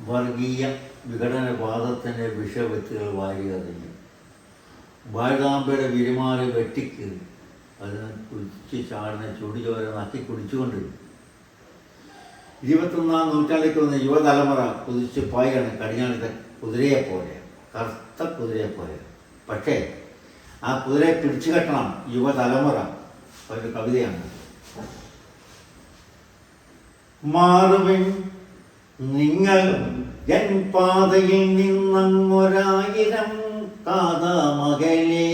വർഗീയ വിഘടനവാദത്തിൻ്റെ വിഷവിത്തുകൾ വാരിയെറിഞ്ഞു. ഭാരതാംബയുടെ വിരുമാറി വെട്ടിക്കീറി അതിന് കുടിച്ച് ചാടിനെ ചുടിചോര നക്കി കുടിച്ചുകൊണ്ടിരുന്നു. 21-ാം നൂറ്റാണ്ടിലേക്ക് വന്ന യുവതലമുറ കുതിച്ച് പായാണ് കടിഞ്ഞാണിത്തെ കുതിരയെപ്പോലെ, കറുത്ത കുതിരയെപ്പോലെ. പക്ഷേ ആ കുതിരയെ പിടിച്ചു കെട്ടണം യുവതലമുറ. ഒരു കവിതയാണ്. മാറുവിൻ നിങ്ങൾ എൻ പാതയിൽ നിന്നൊരായിരം കാതമകലേ,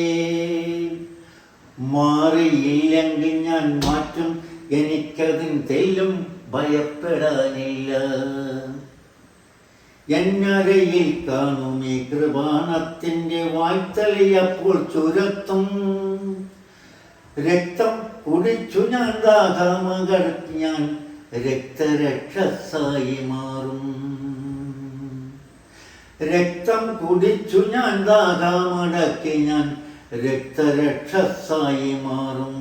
മാറിയില്ലെങ്കിൽ ഞാൻ മാറ്റും, എനിക്കതിൻ തെല്ലും ഭയപ്പെടാനില്ല. എന്നരയിൽ കാണും ഈ കൃപാണത്തിൻ്റെ വായ്ത്തലയപ്പോൾ ചുരത്തും, രക്തം കുടിച്ചു ഞാൻ ദാഹമകടത്തി ഞാൻ രക്തരക്ഷസായി മാറും. രക്തം കുടിച്ചു ഞാൻ ദാഹമടക്കി ഞാൻ രക്തരക്ഷസായി മാറും.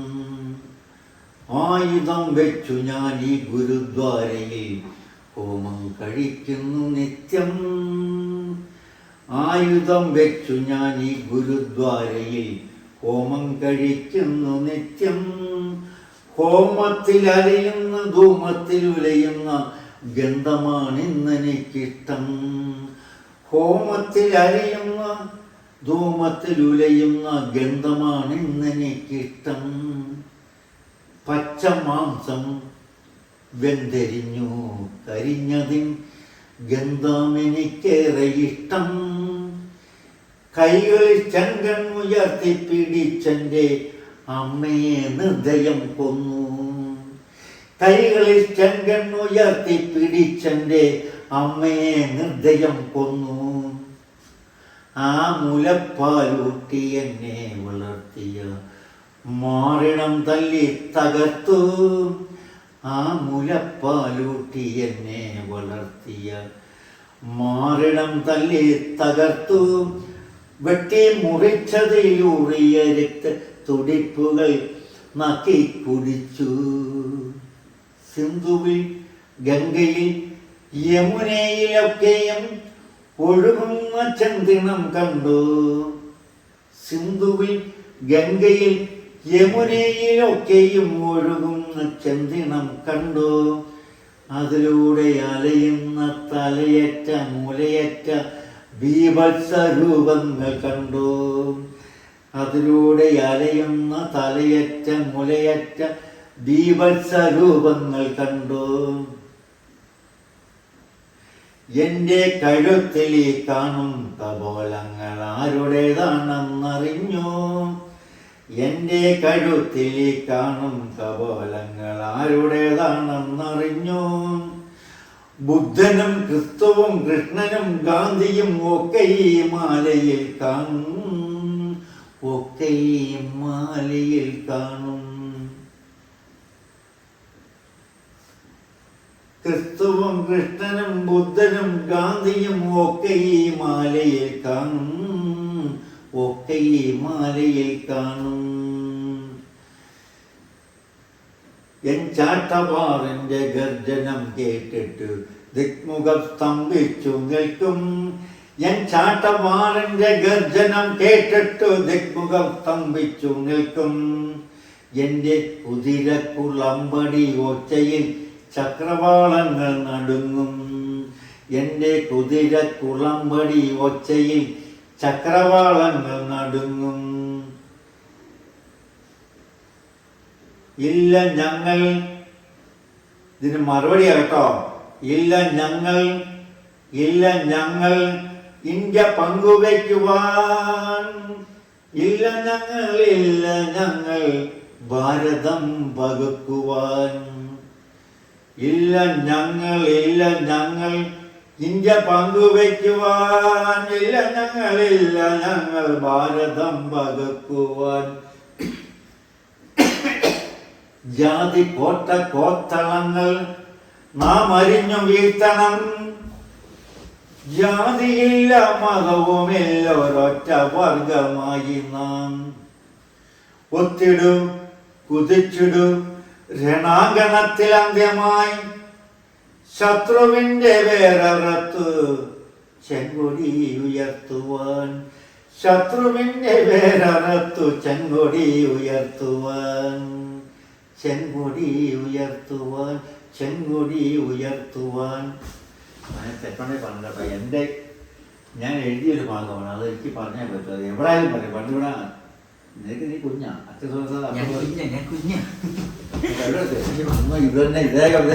ആയുധം വെച്ചു ഞാൻ ഈ ഗുരുദ്വാരയിൽ ഹോമം കഴിക്കുന്നു നിത്യം. ആയുധം വെച്ചു ഞാൻ ഈ ഗുരുദ്വാരയിൽ ഹോമം കഴിക്കുന്നു നിത്യം. ഹോമത്തിൽ അലയുന്ന ധൂമത്തിൽ ഉലയുന്ന ഗന്ധമാണിന്നെനിക്കിഷ്ടം. ഹോമത്തിൽ അലയുന്ന ധൂമത്തിൽ ഉലയുന്ന ഗന്ധമാണിന്നെനിക്കിഷ്ടം. പച്ച മാംസം വെന്തെരിഞ്ഞു കരിഞ്ഞതിൻ ഗന്ധമെനിക്കേറെ ഇഷ്ടം. കൈകളിൽ ചങ്കൻ ഉയർത്തി പിടിച്ചെൻ്റെ അമ്മയെ നിർദ്ദയം കൊന്നു. കൈകളിൽ ചങ്കൻ ഉയർത്തി പിടിച്ചെൻ്റെ അമ്മയെ നിർദ്ദയം കൊന്നു. ആ മുലപ്പാലൂട്ടി എന്നെ വളർത്തിയ മാറിടം തല്ലി തകർത്തു. ആ മുലപ്പാലൂട്ടി എന്നെ വളർത്തിയ മാറിടം തല്ലി തകർത്തു. വെട്ടി മുറിച്ചതിലൂറിയ രക്ത തുടിപ്പുകൾ നക്കി കുടിച്ചു. സിന്ധുവിൽ ഗംഗയിൽ യമുനയിലൊക്കെയും ഒഴുകുന്ന ചന്ദിണം കണ്ടു. സിന്ധുവിൽ ഗംഗയിൽ യമുനയിലൊക്കെയും ഒഴുകുന്ന ചന്ദിണം കണ്ടു. അതിലൂടെ അലയുന്ന തലയറ്റ മുലയറ്റ ബീഭത്സരൂപങ്ങൾ കണ്ടു. അതിലൂടെ അലയുന്ന തലയറ്റ മുലയറ്റ ബീഭത്സരൂപങ്ങൾ കണ്ടു. എൻ്റെ കഴുത്തിൽ കാണും കപോലങ്ങൾ ആരുടേതാണെന്നറിഞ്ഞു. എൻ്റെ കഴുത്തിൽ കാണും കപോലങ്ങൾ ആരുടേതാണെന്നറിഞ്ഞു. ബുദ്ധനും ക്രിസ്തുവും കൃഷ്ണനും ഗാന്ധിയും ഒക്കെ ഈ മാലയിൽ കാണും, ഒക്കെ ഈ മാലയിൽ കാണും. ക്രിസ്തുവും കൃഷ്ണനും ബുദ്ധനും ഗാന്ധിയും ഒക്കെ ഈ മാലയിൽ കാണും, ഒക്കെ ഈ മാലയിൽ കാണും. എൻ ചാട്ടവാറിൻ്റെ ഗർജനം കേട്ടിട്ട് ദിക്മുഖം സ്തംഭിച്ചു നിൽക്കും. എൻ ചാട്ടവാറിൻ്റെ ഗർജനം കേട്ടിട്ട് ദിക്മുഖം സ്തംഭിച്ചു നിൽക്കും. എൻ്റെ കുതിരക്കുളമ്പടി ഒച്ചയിൽ ചക്രവാളങ്ങൾ നടുങ്ങും. എൻ്റെ കുതിരക്കുളമ്പടി ഒച്ചയിൽ ചക്രവാളങ്ങൾ നടുങ്ങും. ഇല്ല ഞങ്ങൾ, ഇതിന് മറുപടി കേട്ടോ. ഇല്ല ഞങ്ങൾ, ഇല്ല ഞങ്ങൾ ഇന്ത്യ പങ്കുവയ്ക്കുവാൻ. ഇല്ല ഞങ്ങൾ, ഇല്ല ഞങ്ങൾ ഭാരതം പകുക്കുവാൻ. ഇല്ല ഞങ്ങൾ, ഇല്ല ഞങ്ങൾ ഇന്ത്യ പങ്കുവയ്ക്കുവാൻ. ഇല്ല ഞങ്ങൾ, ഇല്ല ഞങ്ങൾ ഭാരതം പകുക്കുവാൻ. ജാതി കോട്ട കോത്തളങ്ങൾ നാം അരിഞ്ഞു വീഴ്ത്തണം. ജാതിയില്ല മതവുമില്ല ഒരൊറ്റ വർഗമായി നാം. ഒത്തിടും കുതിച്ചിടും രണാങ്കണത്തിൽ അന്ത്യമായി ശത്രുവിൻ്റെ വേരറത്തു ചെങ്കൊടി ഉയർത്തുവാൻ, ശത്രുവിൻ്റെ വേരറത്തു ചെങ്കൊടി ഉയർത്തുവാൻ, ചെങ്കൊടി ഉയർത്തുവാൻ, ചെങ്കൊടി ഉയർത്തുവാൻ. തെറ്റണേ പറഞ്ഞ എൻ്റെ ഞാൻ എഴുതിയൊരു ഭാഗമാണ്, അത് എനിക്ക് പറഞ്ഞാൽ പറ്റും. അത് എവിടെയായാലും പറയും. പണ്ടിവിടെ നിനക്ക് നീ കുഞ്ഞാ അച്ഛൻ ഞാൻ കുഞ്ഞ ഇത് തന്നെ ഇതേ കവിത